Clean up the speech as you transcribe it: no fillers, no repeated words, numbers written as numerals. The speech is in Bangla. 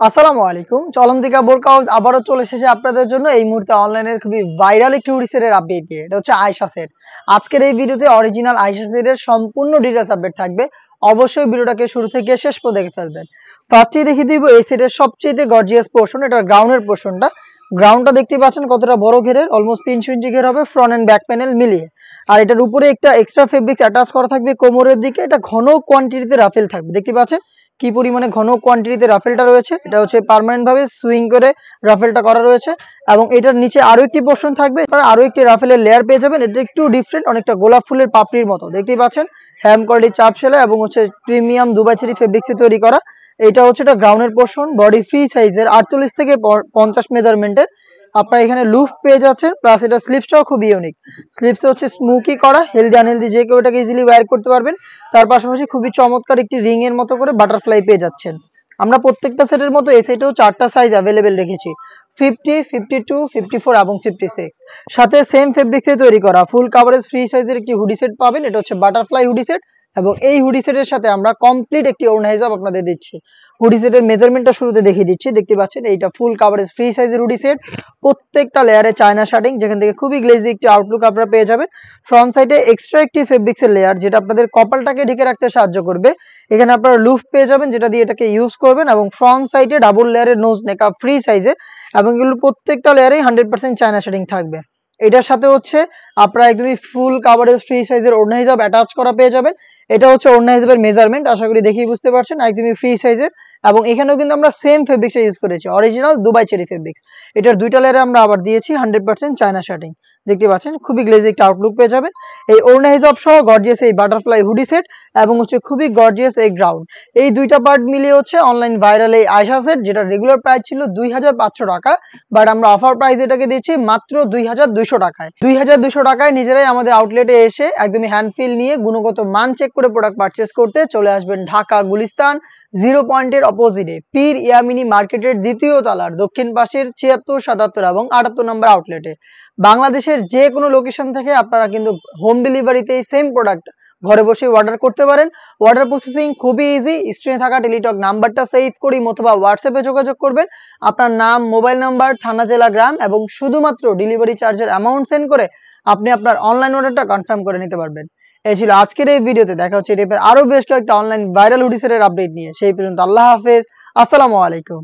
আসসালামু আলাইকুম। চলন্তিকা বোরকা হাউস আবারও চলে এসেছে আপনাদের জন্য এই মুহূর্তে অনলাইনের খুবই ভাইরাল একটি হুডি সেটের আপডেট দিয়ে। এটা হচ্ছে আয়েশা সেট। আজকের এই ভিডিওতে অরিজিনাল আয়েশা সেটের সম্পূর্ণ ডিটেইলস আপডেট থাকবে। অবশ্যই ভিডিওটাকে শুরু থেকে শেষ পর্যন্ত দেখে ফেলবেন। ফার্স্টেই দেখিয়ে দিব এই সেটের সবচেয়ে গর্জিয়াস পোরশন, এটার গ্রাউন্ডের পোরশনটা। গ্রাউন্ডটা দেখতে পাচ্ছেন কতটা বড় ঘেরের, অলমোস্ট 300 ইঞ্চি ঘের হবে ফ্রন্ট এন্ড ব্যাক প্যানেল মিলিয়ে। আর এটার উপরে একটা এক্সট্রা ফেব্রিক্স অ্যাটাচ করা থাকবে কোমরের দিকে। এটা ঘন কোয়ান্টিটিতে রাফেল থাকবে, দেখতে পাচ্ছেন কি পরিমাণে ঘন কোয়ান্টিটিতে রাফেলটা রয়েছে। এটা হচ্ছে পার্মানেন্ট ভাবে সুইং করে রাফেলটা করা রয়েছে এবং এটার নিচে আরো একটি পোরশন থাকবে, আরো একটি রাফেলের লেয়ার পেয়ে যাবেন। এটা একটু ডিফারেন্ট, অনেকটা গোলাপ ফুলের পাপড়ির মতো দেখতেই পাচ্ছেন। হ্যাম কোয়ালিটি চাপ সেলাই এবং হচ্ছে প্রিমিয়াম দুবাই চেরি ফেব্রিক্সে তৈরি করা। এটা হচ্ছে এটা গ্রাউন্ডের পোরশন, বডি ফ্রি সাইজের 48 থেকে 50 মেজারমেন্টের। আপনারা এখানে লুফ পেয়ে যাচ্ছেন, প্লাস এটা স্লিপসটাও খুব ইউনিক। স্লিপসে হচ্ছে স্মোকি করা, হেলদি আনহেলদি যে কেউ এটাকে ইজিলি ওয়্যার করতে পারবেন। তার পাশাপাশি খুবই চমৎকার একটি রিং এর মতো করে বাটারফ্লাই পেয়ে যাচ্ছেন। আমরা প্রত্যেকটা সেটের মতো এই সেটেও 4টা সাইজ অ্যাভেলেবেল রেখেছি, 50, 52, 54 এবং 56। সাথে সেম ফেব্রিক্সে তৈরি করা ফুল কাভারেজ ফ্রি সাইজের একটি হুডি সেট পাবেন। এটা হচ্ছে বাটারফ্লাই হুডি সেট এবং এই হুডি সেটের সাথে আমরা কমপ্লিট একটি ওড়না হিসাব আপনাদের দিচ্ছি। হুডি সেটের মেজারমেন্টটা শুরুতে দেখিয়ে দিচ্ছি, দেখতে পাচ্ছেন এইটা ফুল কাভারেজ ফ্রি সাইজের হুডি সেট। প্রত্যেকটা লেয়ারে চায়না শার্টিং, যেখান থেকে খুবই গ্লেজি একটি আউটলুক আপনারা পেয়ে যাবেন। ফ্রন্ট সাইডে এক্সট্রা একটি ফেব্রিক্সের লেয়ার, যেটা আপনাদের কপালটাকে ঢেকে রাখতে সাহায্য করবে। এখানে আপনারা লুফ পেয়ে যাবেন, যেটা দিয়ে এটাকে ইউজ করবেন এবং ফ্রন্ট সাইডে ডাবল লেয়ারের নোজ নেকআপ ফ্রি সাইজের এবং এগুলো প্রত্যেকটা লেয়ারেই 100% চায়না শার্টিং থাকবে। এটার সাথে হচ্ছে আপনারা একদমই ফুল কাভারেজ ফ্রি সাইজের ওড়না হিসাব অ্যাটাচ করা পেয়ে যাবেন। এটা হচ্ছে ওড়না হিসাবের মেজারমেন্ট, আশা করি দেখেই বুঝতে পারছেন, একদমই ফ্রি সাইজের। এবং এখানেও কিন্তু আমরা সেম ফেব্রিক্সটা ইউজ করেছি, অরিজিনাল দুবাই চেরি ফেব্রিক্স। এটার দুইটা লেয়ারে আমরা আবার দিয়েছি 100% চায়না শার্টিং, দেখতে পাচ্ছেন খুবই গ্লেজি একটা আউটলুক পেয়ে যাবেন। এই ওড়না হিসাব সহ গর্জিয়াস এই বাটারফ্লাই হুডি সেট এবং হচ্ছে খুবই গর্জিয়াস এই গ্রাউন্ড, এই দুইটা পার্ট মিলিয়ে হচ্ছে অনলাইন ভাইরাল এই আয়েশা সেট, যেটা রেগুলার প্রাইস ছিল 2500 টাকা, বাট আমরা অফার প্রাইস এটাকে দিচ্ছি মাত্র 2200 টাকায়। 2200 টাকায় নিজেরাই আমাদের আউটলেটে এসে একদমই হ্যান্ডফিল নিয়ে গুণগত মান চেক করে প্রোডাক্ট পারচেস করতে চলে আসবেন ঢাকা গুলিস্তান 0 পয়েন্টের অপোজিটে পীর ইয়ামিনী মার্কেটের দ্বিতীয় তলার দক্ষিণ পাশের 76, 77 এবং 78 নম্বর আউটলেটে। বাংলাদেশের যে কোনো লোকেশন থেকে আপনারা কিন্তু হোম ডেলিভারিতে সেম প্রোডাক্ট ঘরে বসে অর্ডার করতে পারেন। অর্ডার প্রসেসিং খুবই ইজি, স্ক্রিনে থাকা টেলিটক নাম্বারটা সেভ করি অথবা হোয়াটসঅ্যাপে যোগাযোগ করবেন। আপনার নাম, মোবাইল নাম্বার, থানা, জেলা, গ্রাম এবং শুধুমাত্র ডেলিভারি চার্জের অ্যামাউন্ট সেন্ড করে আপনি আপনার অনলাইন অর্ডারটা কনফার্ম করে নিতে পারবেন। এই ছিল আজকের এই ভিডিওতে, দেখা হচ্ছে এই টাইপের আরো বেশ কয়েকটা অনলাইন ভাইরাল হুডি সেটের আপডেট নিয়ে। সেই পর্যন্ত আল্লাহ হাফেজ, আসসালামু আলাইকুম।